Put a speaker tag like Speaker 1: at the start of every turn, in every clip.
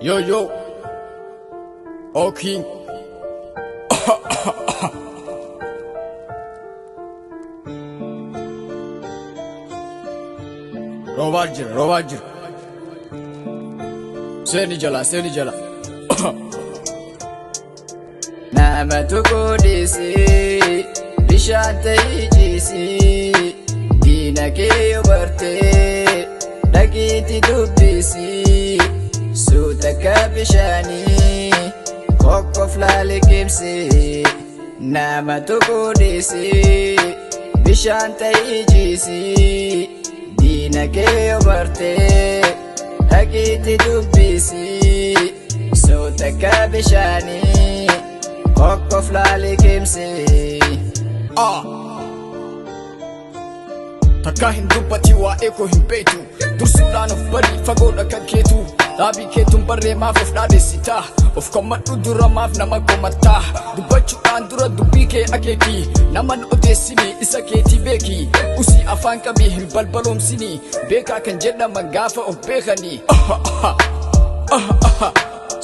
Speaker 1: Yo, yo. Oh, King. Roger. Seni jala.
Speaker 2: Nama tukodisi, bishante ijisi, dina ke ubarte, dakiti dubisi, sutaka bishani, koko flali kimsi. Nama tukodisi, bishante ijisi, dina ke ubarte, dakiti dubisi, sutaka bishani. Koko flali kimsi.
Speaker 1: Takka hin dubbati waa'ee koo hin beektu dursuudhaan of bari fagoodha kan keetu dhaabii keetuun barree maaf of dhaadheessitaa of kommadhu dura maaf nama komattaa dubbachuudhaan dura dubbii kee akeeki naman odeessini isa keetii beeki usii afaan qabii hin balbaloomsini beekaa kan jedhaman gaafa of beekani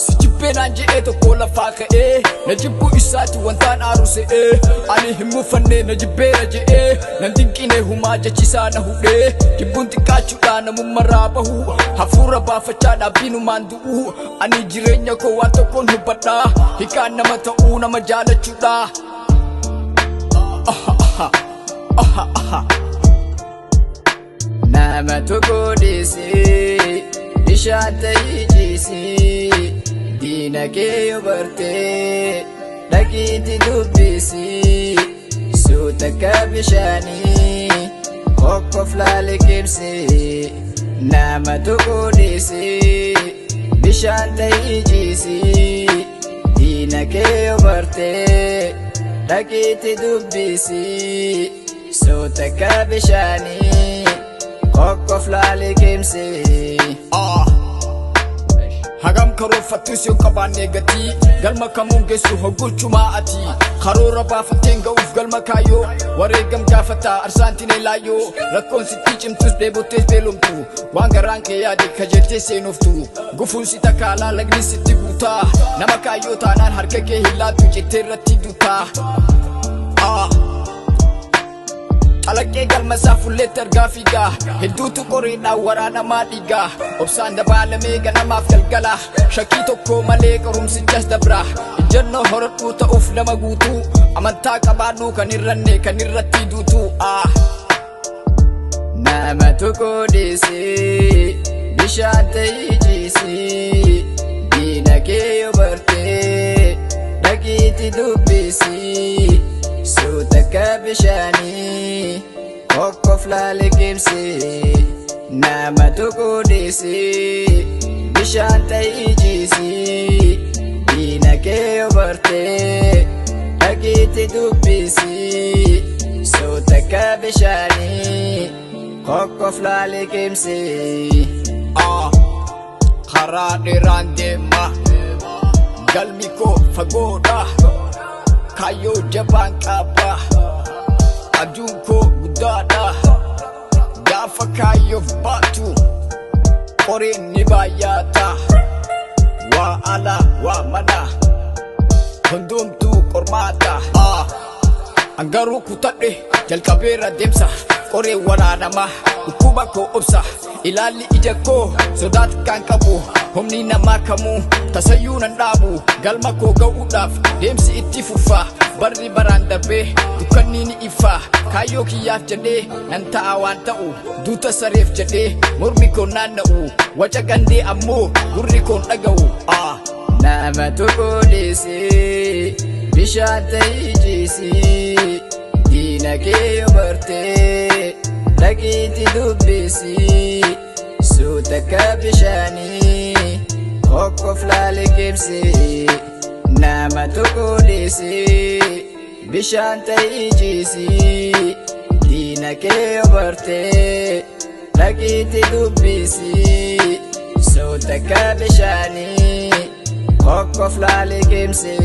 Speaker 1: si jibbeenaan jedhee tokko lafaa ka'ee na jibbuu isaati wantaan aaru se'ee ani hin muufannee na jibbeera jedhee nan dinqine humaa jechisaa na hudhee jibbuun xiqqaachuudhaan namummarraa bahu hafuura baafachaa dhaabbiinumaan du'u ani jireenya koo waan tokkoon hubadhaa hiikaan nama ta'uu nama jaalachuudha.
Speaker 2: Nama tukodisi, bishante ijisi, dina ke ubarte, dakiti dubisi, sutaka bishani, koko flali kimsi. Nama tukodisi, bishante ijisi, dina ke ubarte, dakiti dubisi, sutaka bishani, koko flali kimsi.
Speaker 1: Hagam karoorfattus yoo qabaanne gatii galma kamuun geessu hoggochumaa ati karoora baafatteen ga'uuf galma kaayyoo wareegam gaafataa arsaantiin elaayyoo rakkoon sitti cimtus dheebottees beelomtu waan garaan kee yaade kajeeltee seenoftu gufuun si takaalaa lagni sitti guutaa nama kaayyoo taanaan harka kee hin laattu cittee irratti duutaa. Alaqqee galma isaa fulleetti argaa fiigaa hedduutu qoriidhaan waraanamaa dhiigaa obsaan dabaalamee ganamaaf galgala shakkii tokko malee qorumsichas dabra ijannoo horadhuu ta'uuf nama guutuu amantaa qabaadhuu kan irranne kan irratti duutuu.
Speaker 2: Nama tukodisi, bishante ijisi, dina ke ubarte, dakiti dubisi, sutaka bishani, koko flali kimsi. Nama tukodisi, bishante ijisi, dina ke ubarte, dakiti dubisi, sutaka bishani, koko flali kimsi.
Speaker 1: Karaa dheeraan deema galmi koo fagoodha kaayyoo jabaan qaba aduun koo guddaadha gaafa kaayyoof baatu qoreen ni baay'ata waa ala waa mana hundumtuu qormaata. Angaruu kutadhe jalqabeera deemsa qoree waraanamaa dhukkuba koo obsa ilaalli ija koo sodaat kan qabu humni namaa kamuu tasayyuu nan dhaabu galma koo ga'uudhaaf deemsi itti fufa barri baraan darbee dukkanni ni ifa kaayyoo kiyyaaf jedhee nan ta'a waan ta'u duuta sareef jedhee mormi koo naanna'u waca gandee ammoo gurri koon dhaga'u.
Speaker 2: Nama tukodisi, bishante ijisi, dina ke ubarte, dakiti dubisi, sutaka bishani, koko flali kimsi. Nama tukodisi, bishante ijisi, dina ke ubarte, dakiti dubisi, sutaka bishani, koko flali kimsi.